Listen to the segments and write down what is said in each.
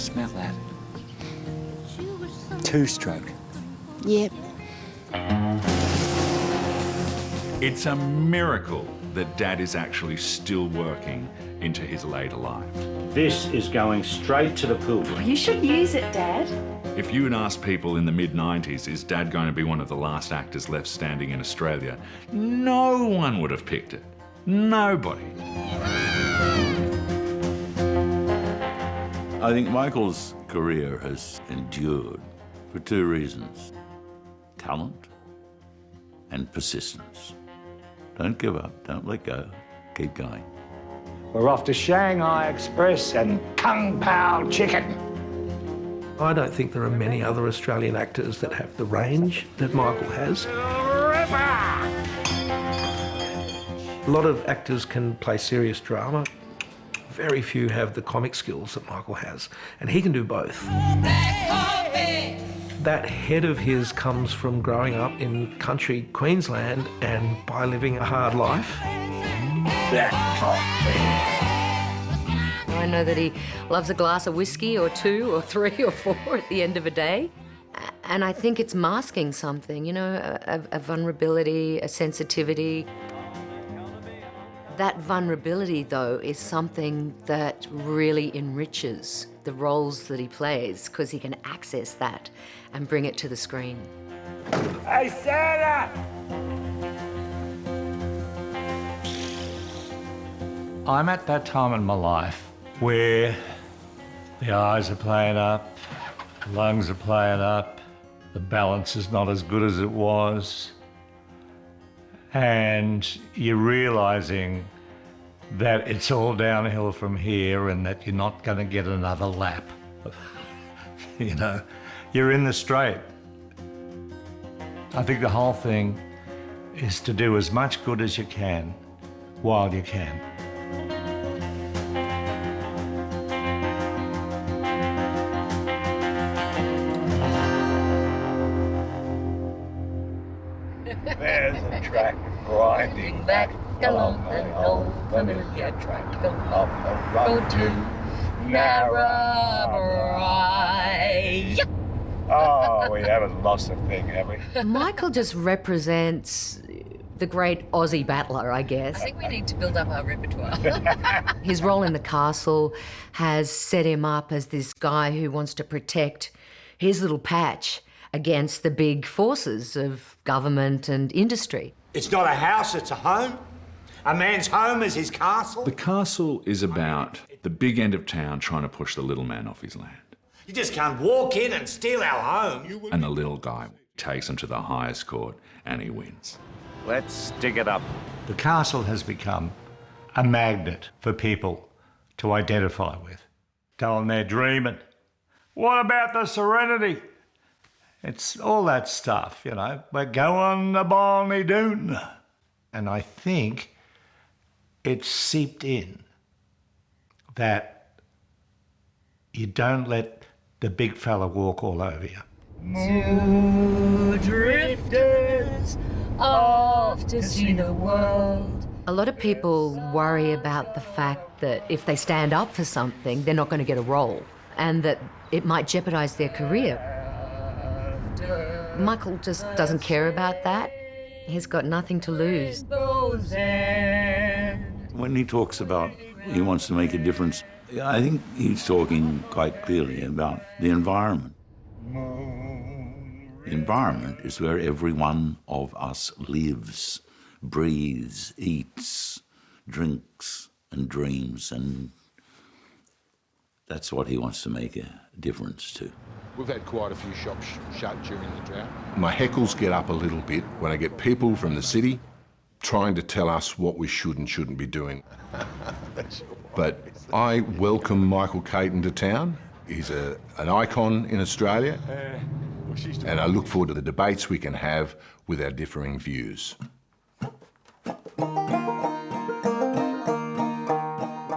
Smell that. Two-stroke. Yep. It's a miracle that Dad is actually still working into his later life. This is going straight to the pool. You should use it, Dad. If you had asked people in the mid-90s, is Dad going to be one of the last actors left standing in Australia, no one would have picked it. Nobody. I think Michael's career has endured for two reasons: talent and persistence. Don't give up, don't let go, keep going. We're off to Shanghai Express and Kung Pao chicken. I don't think there are many other Australian actors that have the range that Michael has. A lot of actors can play serious drama. Very few have the comic skills that Michael has, and he can do both. That head of his comes from growing up in country Queensland and by living a hard life. I know that he loves a glass of whiskey or two or three or four at the end of a day. And I think it's masking something, you know, a vulnerability, a sensitivity. That vulnerability, though, is something that really enriches the roles that he plays because he can access that and bring it to the screen. Hey, Santa! I'm at that time in my life where the eyes are playing up, the lungs are playing up, the balance is not as good as it was, and you're realising that it's all downhill from here and that you're not going to get another lap. You know, you're in the straight. I think the whole thing is to do as much good as you can while you can. There's a track grinding back along an old familiar track along the road to Narrabri. Oh, we haven't lost a thing, have we? Michael just represents the great Aussie battler, I guess. I think we need to build up our repertoire. His role in the castle has set him up as this guy who wants to protect his little patch against the big forces of government and industry. It's not a house, it's a home. A man's home is his castle. The castle is about the big end of town trying to push the little man off his land. You just can't walk in and steal our home. And the little guy takes him to the highest court and he wins. Let's stick it up. The castle has become a magnet for people to identify with. Tell them they're dreaming. What about the Serenity? It's all that stuff, you know. We're going to Barney Doon. And I think it's seeped in that you don't let the big fella walk all over you. Two drifters off to see the world. A lot of people worry about the fact that if they stand up for something, they're not going to get a role and that it might jeopardise their career. Michael just doesn't care about that. He's got nothing to lose. When he talks about he wants to make a difference, I think he's talking quite clearly about the environment. The environment is where every one of us lives, breathes, eats, drinks, and dreams, and that's what he wants to make a difference to. We've had quite a few shops shut during the drought. My heckles get up a little bit when I get people from the city trying to tell us what we should and shouldn't be doing. But I welcome Michael Caton to town. He's an icon in Australia, and I look forward to the debates we can have with our differing views.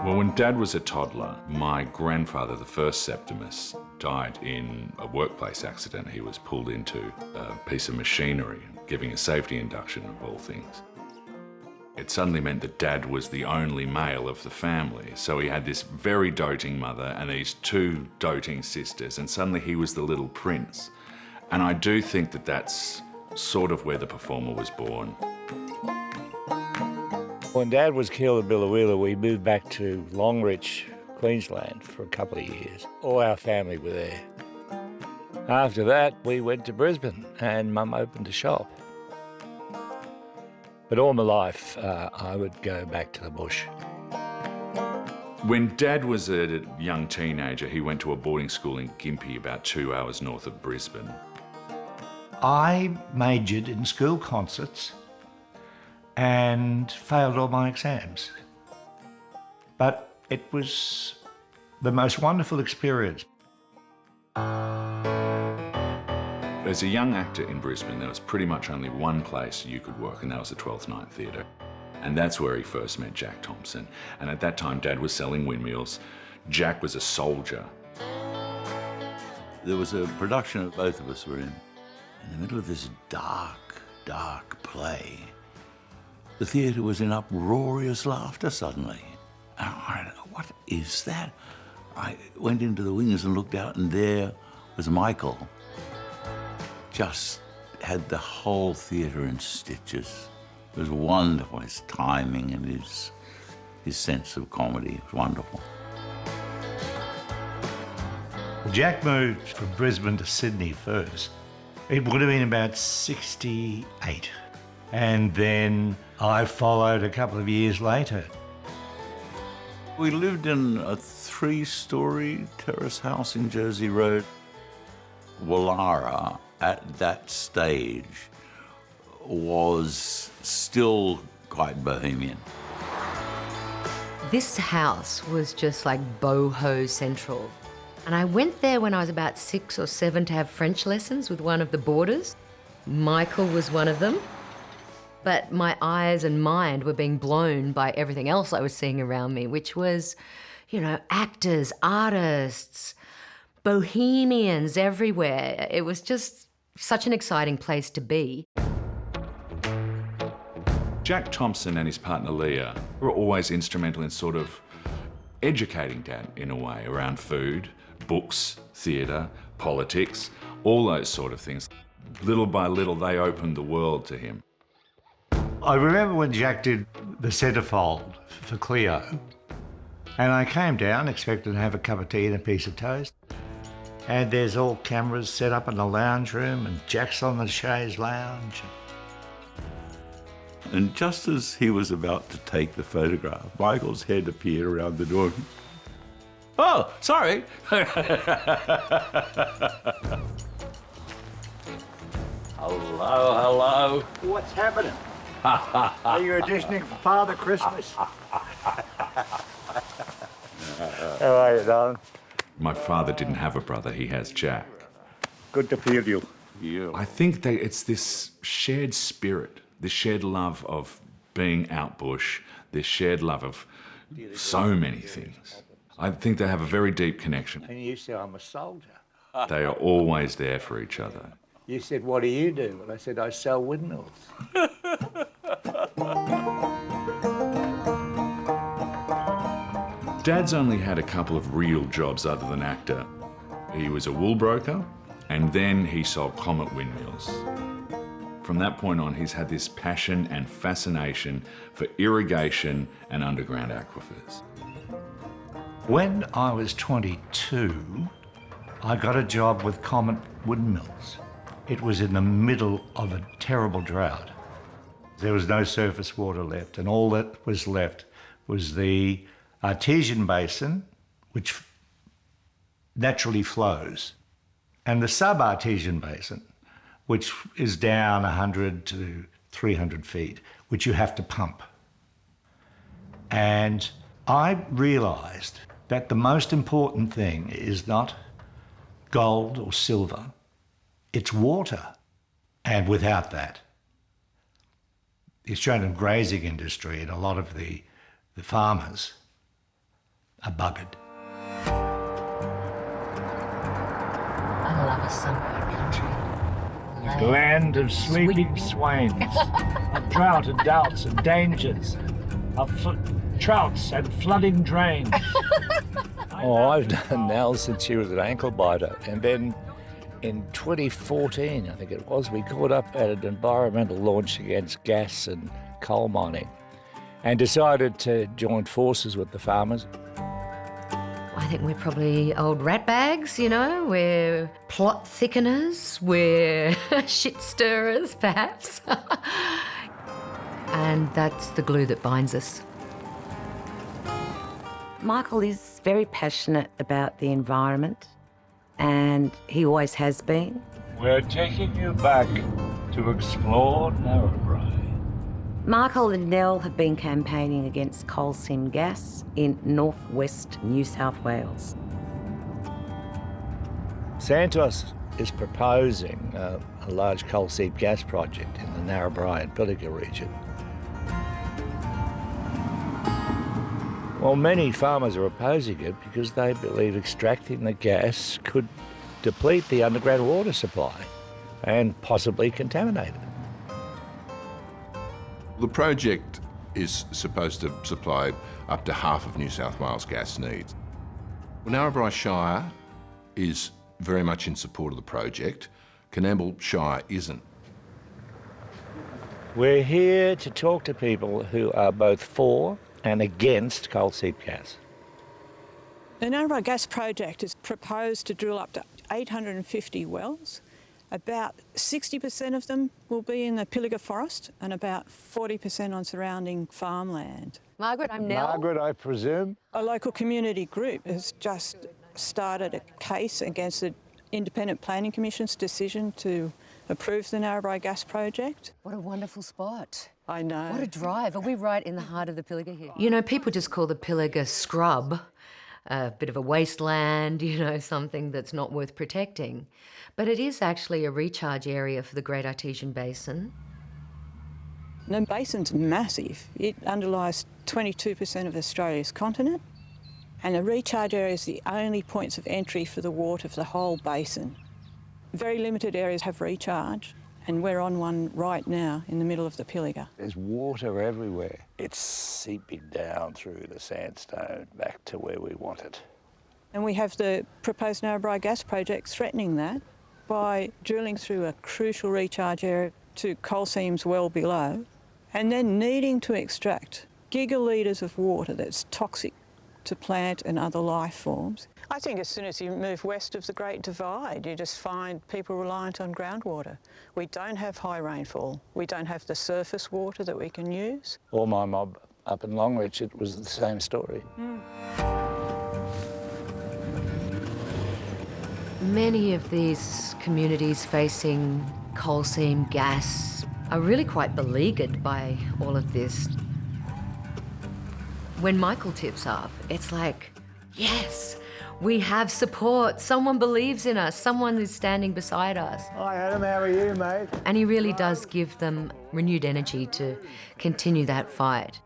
Well, when Dad was a toddler, my grandfather, the first Septimus, died in a workplace accident. He was pulled into a piece of machinery, giving a safety induction of all things. It suddenly meant that Dad was the only male of the family. So he had this very doting mother and these two doting sisters, and suddenly he was the little prince. And I do think that that's sort of where the performer was born. When Dad was killed at Billawheeler, we moved back to Longreach, Queensland for a couple of years. All our family were there. After that, we went to Brisbane and Mum opened a shop. But all my life, I would go back to the bush. When Dad was a young teenager, he went to a boarding school in Gympie, about 2 hours north of Brisbane. I majored in school concerts and failed all my exams. But it was the most wonderful experience. As a young actor in Brisbane, there was pretty much only one place you could work, and that was the 12th Night Theatre. And that's where he first met Jack Thompson. And at that time, Dad was selling windmills. Jack was a soldier. There was a production that both of us were in the middle of this dark, dark play. The theatre was in uproarious laughter suddenly. And I don't know, what is that? I went into the wings and looked out, and there was Michael. Just had the whole theatre in stitches. It was wonderful, his timing and his sense of comedy. It was wonderful. Jack moved from Brisbane to Sydney first. It would have been about 68. And then I followed a couple of years later. We lived in a 3-story terrace house in Jersey Road. Wallara, at that stage, was still quite bohemian. This house was just like boho central. And I went there when I was about 6 or 7 to have French lessons with one of the boarders. Michael was one of them. But my eyes and mind were being blown by everything else I was seeing around me, which was, you know, actors, artists, bohemians everywhere. It was just such an exciting place to be. Jack Thompson and his partner Leah were always instrumental in sort of educating Dad in a way around food, books, theatre, politics, all those sort of things. Little by little, they opened the world to him. I remember when Jack did the centrefold for Cleo, and I came down expecting to have a cup of tea and a piece of toast. And there's all cameras set up in the lounge room, and Jack's on the chaise lounge. And just as he was about to take the photograph, Michael's head appeared around the door. Oh, sorry. Hello. What's happening? Are you auditioning for Father Christmas? How are you, darling? My father didn't have a brother, he has Jack. Good to feel you. I think that it's this shared spirit, this shared love of being out bush, this shared love of so many things. I think they have a very deep connection. And you said, I'm a soldier. They are always there for each other. You said, what do you do? And I said, I sell windmills. Dad's only had a couple of real jobs other than actor. He was a wool broker, and then he sold Comet windmills. From that point on, he's had this passion and fascination for irrigation and underground aquifers. When I was 22, I got a job with Comet windmills. It was in the middle of a terrible drought. There was no surface water left, and all that was left was the artesian basin, which naturally flows, and the sub-artesian basin, which is down 100 to 300 feet, which you have to pump. And I realised that the most important thing is not gold or silver, it's water. And without that, the Australian grazing industry and a lot of the farmers are buggered. I love a sunburned country. The land of sleeping swains, of drought and doubts and dangers, of trouts and flooding drains. I've known Nell since she was an ankle biter, and then in 2014, I think it was, we caught up at an environmental launch against gas and coal mining and decided to join forces with the farmers. I think we're probably old rat bags, you know, we're plot thickeners, we're shit stirrers, perhaps. And that's the glue that binds us. Michael is very passionate about the environment, and he always has been. We're taking you back to explore Narrabri. Michael and Nell have been campaigning against coal seam gas in northwest New South Wales. Santos is proposing a large coal seam gas project in the Narrabri and Pilliga region. Well, many farmers are opposing it because they believe extracting the gas could deplete the underground water supply and possibly contaminate it. The project is supposed to supply up to half of New South Wales gas needs. Well, Narrabri Shire is very much in support of the project. CAMPBELL Shire isn't. We're here to talk to people who are both for and against coal seam gas. The Narrabri Gas Project is proposed to drill up to 850 wells. About 60% of them will be in the Pilliga Forest and about 40% on surrounding farmland. Margaret, I'm Nell. Margaret, I presume? A local community group has just started a case against the Independent Planning Commission's decision to approve the Narrabri Gas Project. What a wonderful spot. I know. What a drive. Are we right in the heart of the Pilliga here? You know, people just call the Pilliga scrub a bit of a wasteland, you know, something that's not worth protecting. But it is actually a recharge area for the Great Artesian Basin. The basin's massive. It underlies 22% of Australia's continent, and the recharge area is the only points of entry for the water for the whole basin. Very limited areas have recharge, and we're on one right now in the middle of the Pilliga. There's water everywhere. It's seeping down through the sandstone back to where we want it. And we have the proposed Narrabri Gas Project threatening that by drilling through a crucial recharge area to coal seams well below, and then needing to extract gigalitres of water that's toxic to plant and other life forms. I think as soon as you move west of the Great Divide, you just find people reliant on groundwater. We don't have high rainfall. We don't have the surface water that we can use. All my mob up in Longreach, it was the same story. Many of these communities facing coal seam gas are really quite beleaguered by all of this. When Michael tips up, it's like, yes, we have support. Someone believes in us. Someone is standing beside us. Hi, Adam. How are you, mate? And he really does give them renewed energy to continue that fight.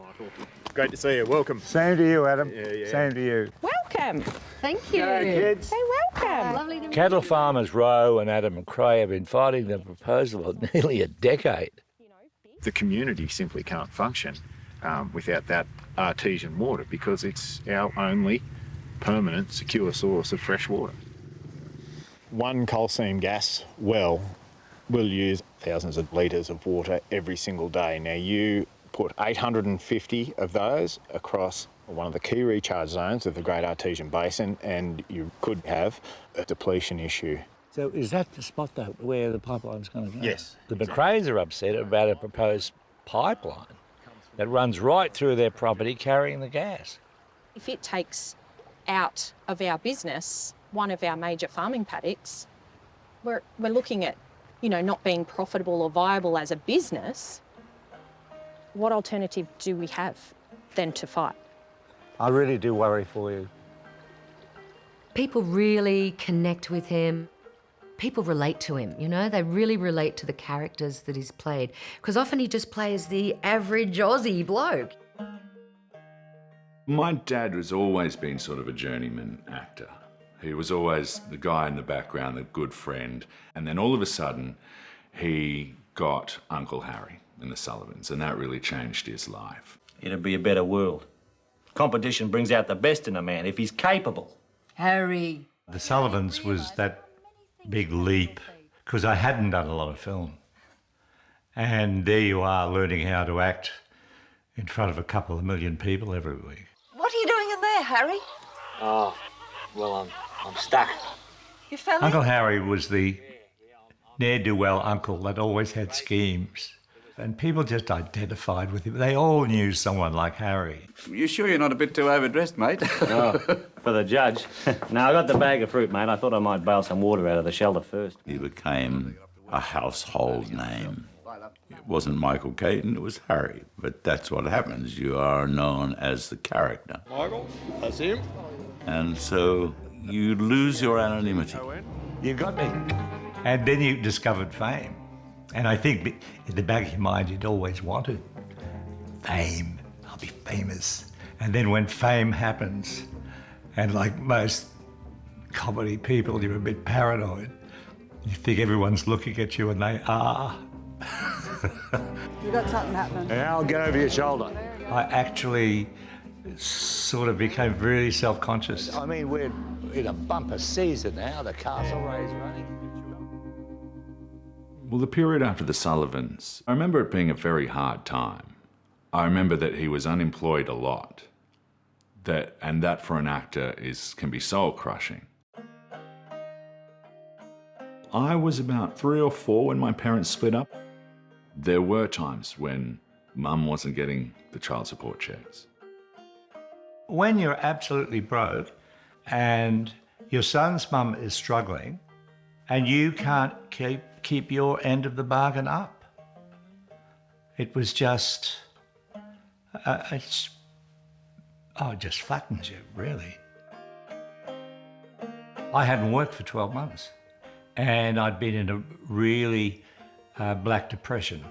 Great to see you. Welcome. Same to you, Adam. Yeah. Same to you. Welcome. Thank you. G'day, kids. Hey, welcome. Lovely to meet Cattle farmers Rowe and Adam McRae have been fighting the proposal for nearly a decade. The community simply can't function without that artesian water because it's our only permanent, secure source of fresh water. One coal seam gas well will use thousands of litres of water every single day. Now you put 850 of those across one of the key recharge zones of the Great Artesian Basin and you could have a depletion issue. So is that the spot, though, where the pipeline's going to go? Yes. The McRaes are upset about a proposed pipeline that runs right through their property carrying the gas. If it takes out of our business one of our major farming paddocks, we're looking at, you know, not being profitable or viable as a business. What alternative do we have then to fight? I really do worry for you. People really connect with him. People relate to him, you know? They really relate to the characters that he's played. Because often he just plays the average Aussie bloke. My dad has always been sort of a journeyman actor. He was always the guy in the background, the good friend. And then all of a sudden, he got Uncle Harry in the Sullivans, and that really changed his life. It'd be a better world. Competition brings out the best in a man if he's capable. Harry. The Sullivans was that big leap, because I hadn't done a lot of film. And there you are, learning how to act in front of a couple of million people every week. What are you doing in there, Harry? Oh, well, I'm stuck. You fell in? Uncle Harry was the ne'er-do-well uncle that always had schemes. And people just identified with him. They all knew someone like Harry. You sure you're not a bit too overdressed, mate? Oh, for the judge. No, I got the bag of fruit, mate. I thought I might bail some water out of the shelter first. He became a household name. It wasn't Michael Caton, it was Harry. But that's what happens. You are known as the character. Michael, that's him. And so you lose your anonymity. You got me. And then you discovered fame. And I think in the back of your mind, you'd always wanted fame. I'll be famous. And then when fame happens, and like most comedy people, you're a bit paranoid. You think everyone's looking at you, and they are. You got something happening. Now get over your shoulder. I actually sort of became really self-conscious. I mean, we're in a bumper season now, the Castlereagh's running. Well, the period after the Sullivans, I remember it being a very hard time. I remember that he was unemployed a lot. And that for an actor can be soul-crushing. I was about 3 or 4 when my parents split up. There were times when Mum wasn't getting the child support checks. When you're absolutely broke and your son's mum is struggling and you can't keep your end of the bargain up, it was just, it just flattens you, really. I hadn't worked for 12 months and I'd been in a really black depression.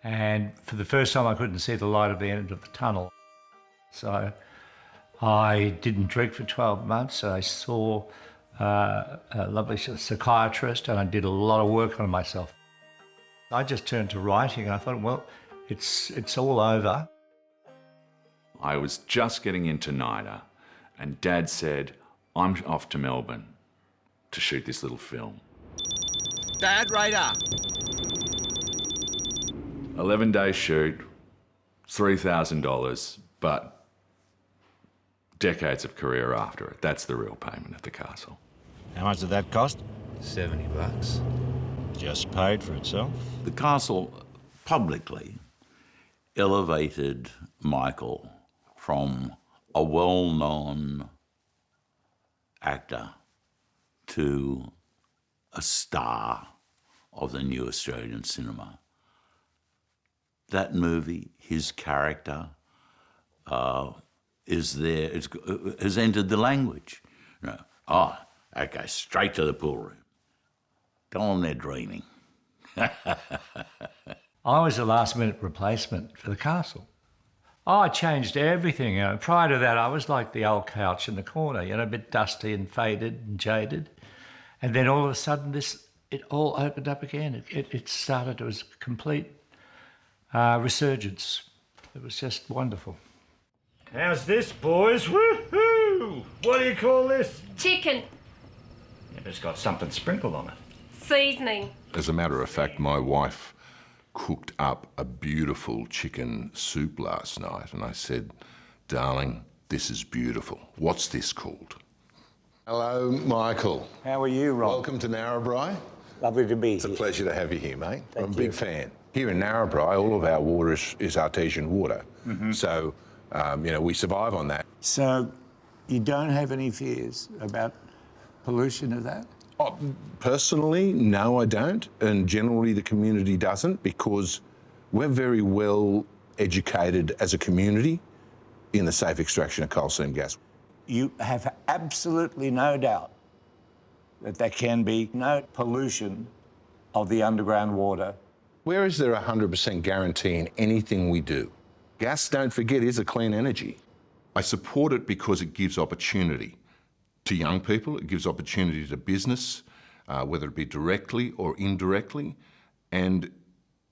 And for the first time I couldn't see the light at the end of the tunnel. So I didn't drink for 12 months. I saw a lovely psychiatrist and I did a lot of work on myself. I just turned to writing and I thought, well, it's all over. I was just getting into NIDA and Dad said, I'm off to Melbourne to shoot this little film. Dad, radar. 11-day shoot, $3,000, but decades of career after it. That's the real payment at the castle. How much did that cost? $70. Just paid for itself. The castle publicly elevated Michael from a well-known actor to a star of the new Australian cinema. That movie, his character, is there, has entered the language. You know, that goes straight to the pool room. Go on there dreaming. I was a last-minute replacement for the castle. I changed everything. You know. Prior to that, I was like the old couch in the corner, you know, a bit dusty and faded and jaded. And then all of a sudden, it all opened up again. It started, it was a complete resurgence. It was just wonderful. How's this, boys? Woohoo! What do you call this? Chicken. Yeah, it's got something sprinkled on it. Seasoning. As a matter of fact, my wife cooked up a beautiful chicken soup last night, and I said, darling, this is beautiful. What's this called? Hello, Michael. How are you, Rob? Welcome to Narrabri. Lovely to be here. It's a pleasure to have you here, mate. I'm a you. big fan. Here in Narrabri, all of our water is artesian water. Mm-hmm. So, you know, we survive on that. So, you don't have any fears about pollution of that? Oh, personally, no, I don't. And generally the community doesn't, because we're very well educated as a community in the safe extraction of coal seam gas. You have absolutely no doubt that there can be no pollution of the underground water. Where is there 100% guarantee in anything we do? Gas, don't forget, is a clean energy. I support it because it gives opportunity to young people, it gives opportunity to business, whether it be directly or indirectly, and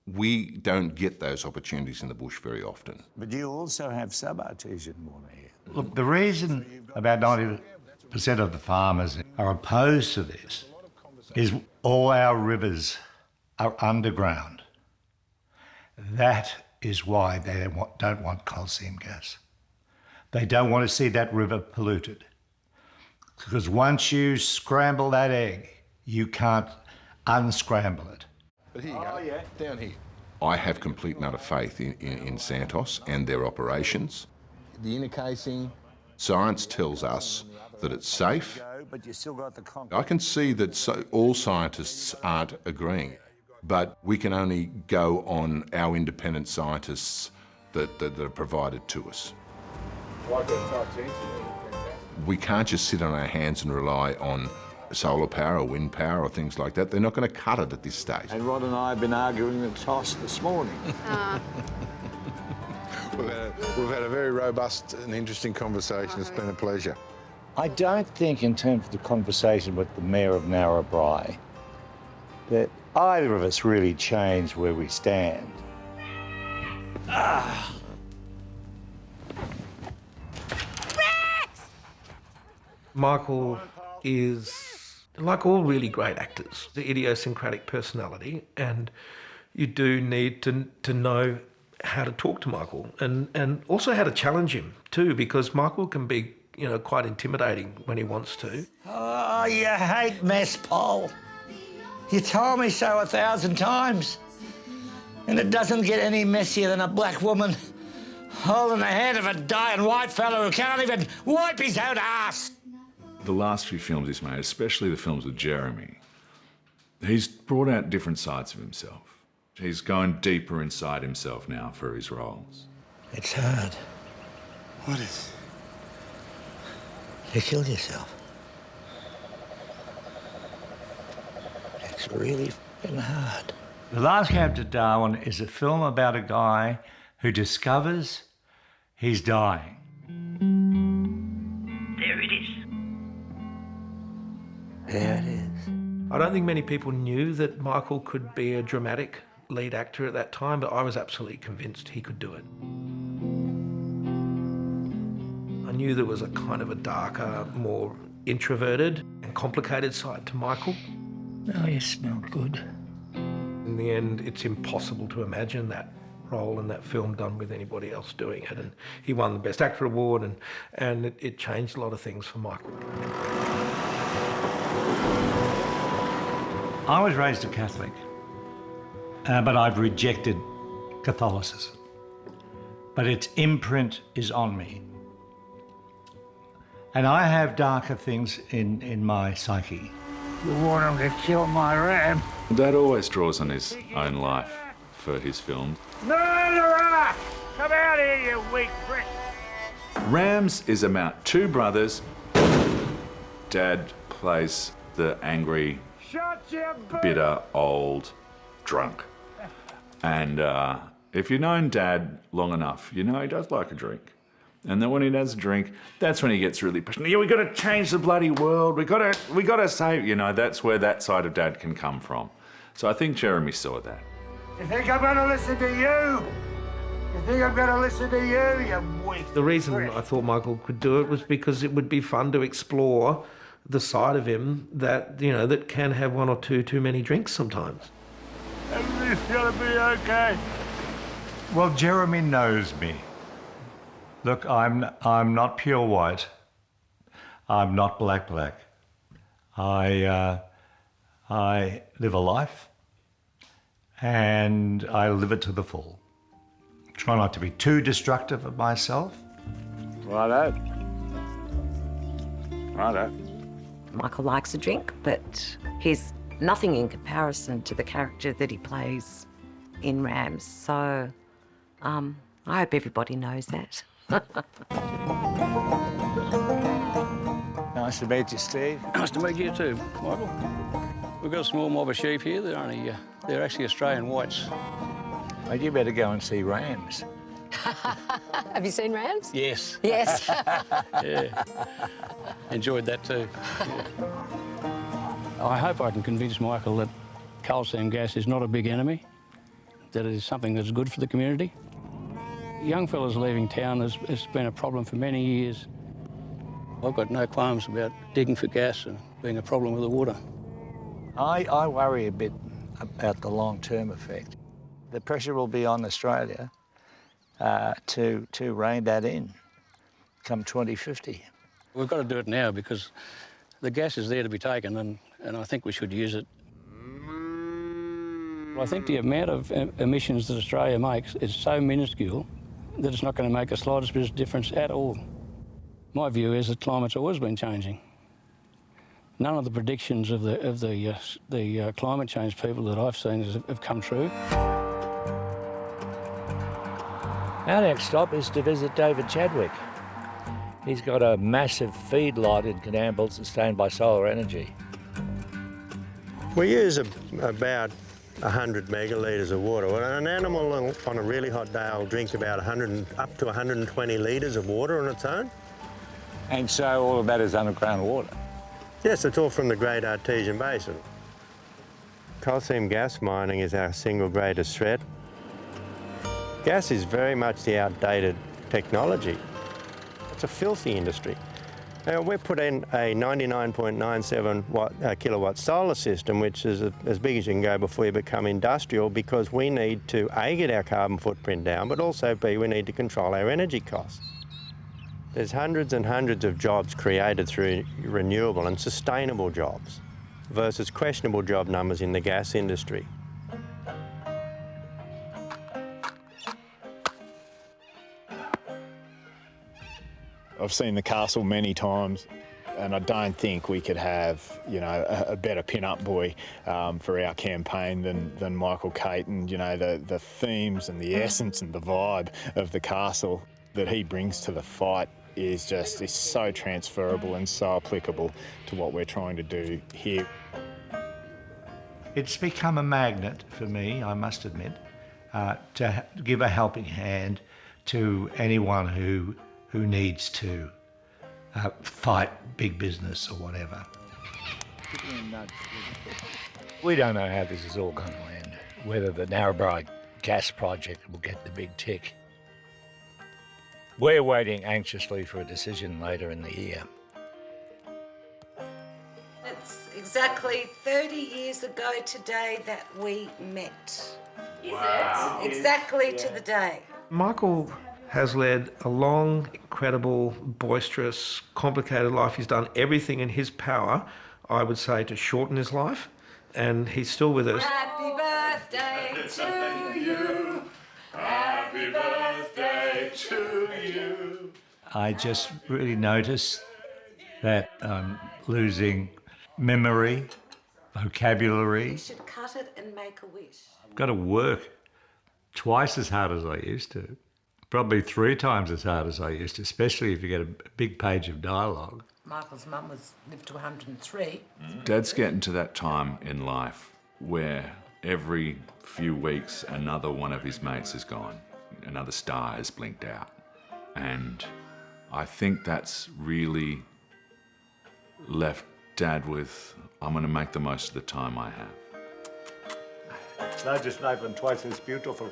we don't get those opportunities in the bush very often. But you also have sub-artesian water here. Look, the reason about 90% of the farmers are opposed to this is all our rivers are underground. That is why they don't want coal seam gas. They don't want to see that river polluted. Because once you scramble that egg, you can't unscramble it. But here you go, down here. I have complete and utter faith in Santos and their operations. The inner casing, science tells us that it's safe. But you still got the concrete. I can see that all scientists aren't agreeing, but we can only go on our independent scientists that are provided to us. We can't just sit on our hands and rely on solar power or wind power or things like that. They're not going to cut it at this stage. And Rod and I have been arguing the toss this morning. We've had a very robust and interesting conversation. It's been a pleasure. I don't think, in terms of the conversation with the Mayor of Narrabri, that either of us really changed where we stand. Michael is, like all really great actors, the idiosyncratic personality, and you do need to know how to talk to Michael and also how to challenge him too, because Michael can be, you know, quite intimidating when he wants to. Oh, you hate mess, Paul. You told me so 1,000 times. And it doesn't get any messier than a black woman holding the hand of a dying white fellow who can't even wipe his own ass. The last few films he's made, especially the films with Jeremy, he's brought out different sides of himself. He's going deeper inside himself now for his roles. It's hard. What is? You killed yourself. It's really f***ing hard. The Last Camp to Darwin is a film about a guy who discovers he's dying. There it is. There it is. I don't think many people knew that Michael could be a dramatic lead actor at that time, but I was absolutely convinced he could do it. I knew there was a kind of a darker, more introverted and complicated side to Michael. Oh, you smell good. In the end, it's impossible to imagine that role in that film done with anybody else doing it. And he won the Best Actor award, and it changed a lot of things for Michael. I was raised a Catholic, but I've rejected Catholicism. But its imprint is on me. And I have darker things in my psyche. You want him to kill my ram? Dad always draws on his own life for his films. Murderer! Come out here, you weak prick! Rams is about two brothers. Dad plays the angry, bitter, old drunk. And if you've known Dad long enough, you know he does like a drink. And then when he does drink, that's when he gets really passionate. Yeah, we got to change the bloody world. We got to save. You know, that's where that side of Dad can come from. So I think Jeremy saw that. You think I'm going to listen to you? You think I'm going to listen to you, you weak The reason I thought Michael could do it was because it would be fun to explore the side of him that, you know, that can have one or two too many drinks sometimes. Everything's going to be okay. Well, Jeremy knows me. Look, I'm not pure white. I'm not black. I live a life, and I live it to the full. Try not to be too destructive of myself. Righto. Righto. Michael likes a drink, but he's nothing in comparison to the character that he plays in Rams. So I hope everybody knows that. Nice to meet you, Steve. Nice to meet you too, Michael. We've got a small mob of sheep here. They're actually Australian whites. Well, you better go and see Rams. Have you seen Rams? Yes. Yes. Yeah. Enjoyed that too. Yeah. I hope I can convince Michael that coal seam gas is not a big enemy, that it is something that's good for the community. Young fellas leaving town has been a problem for many years. I've got no qualms about digging for gas and being a problem with the water. I worry a bit about the long-term effect. The pressure will be on Australia to rein that in come 2050. We've got to do it now because the gas is there to be taken and I think we should use it. I think the amount of emissions that Australia makes is so minuscule that it's not going to make the slightest bit of difference at all. My view is that climate's always been changing. None of the predictions of the climate change people that I've seen have come true. Our next stop is to visit David Chadwick. He's got a massive feedlot in CAMPBELL sustained by solar energy. We use about 100 megalitres of water. An animal on a really hot day will drink about up to 120 litres of water on its own. And so all of that is underground water? Yes, it's all from the Great Artesian Basin. Coal seam gas mining is our single greatest threat. Gas is very much the outdated technology. It's a filthy industry. Now, we've put in a 99.97 kilowatt solar system, which is as big as you can go before you become industrial, because we need to A, get our carbon footprint down, but also B, we need to control our energy costs. There's hundreds and hundreds of jobs created through renewable and sustainable jobs versus questionable job numbers in the gas industry. I've seen the castle many times, and I don't think we could have, you know, a better pin-up boy for our campaign than Michael Caton. You know, the themes and the essence and the vibe of the castle that he brings to the fight is so transferable and so applicable to what we're trying to do here. It's become a magnet for me, I must admit, to give a helping hand to anyone who needs to fight big business or whatever. We don't know how this is all going to end, whether the Narrabri gas project will get the big tick. We're waiting anxiously for a decision later in the year. It's exactly 30 years ago today that we met. Wow. Is it? Exactly to the day. Michael has led a long, incredible, boisterous, complicated life. He's done everything in his power, I would say, to shorten his life, and he's still with us. Happy birthday to you. Happy birthday to you. I just really notice that I'm losing memory, vocabulary. You should cut it and make a wish. I've got to work twice as hard as I used to. Probably 3 times as hard as I used to, especially if you get a big page of dialogue. Michael's mum lived to 103. Dad's getting to that time in life where every few weeks another one of his mates is gone, another star has blinked out. And I think that's really left Dad with, I'm going to make the most of the time I have. Largest knife and twice as beautiful.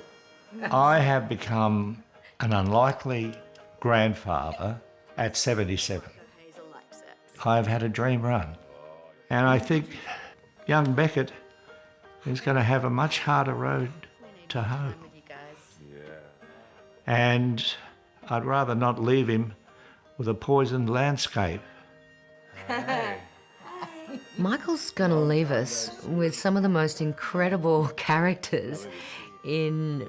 I have become an unlikely grandfather at 77. I've had a dream run. And I think young Beckett is going to have a much harder road to hoe. And I'd rather not leave him with a poisoned landscape. Michael's going to leave us with some of the most incredible characters in,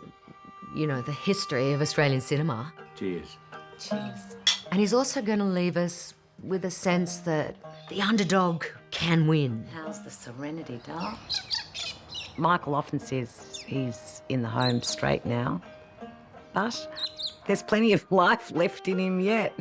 you know, the history of Australian cinema. Cheers. Cheers. And he's also going to leave us with a sense that the underdog can win. How's the serenity, doll? Michael often says he's in the home straight now, but there's plenty of life left in him yet.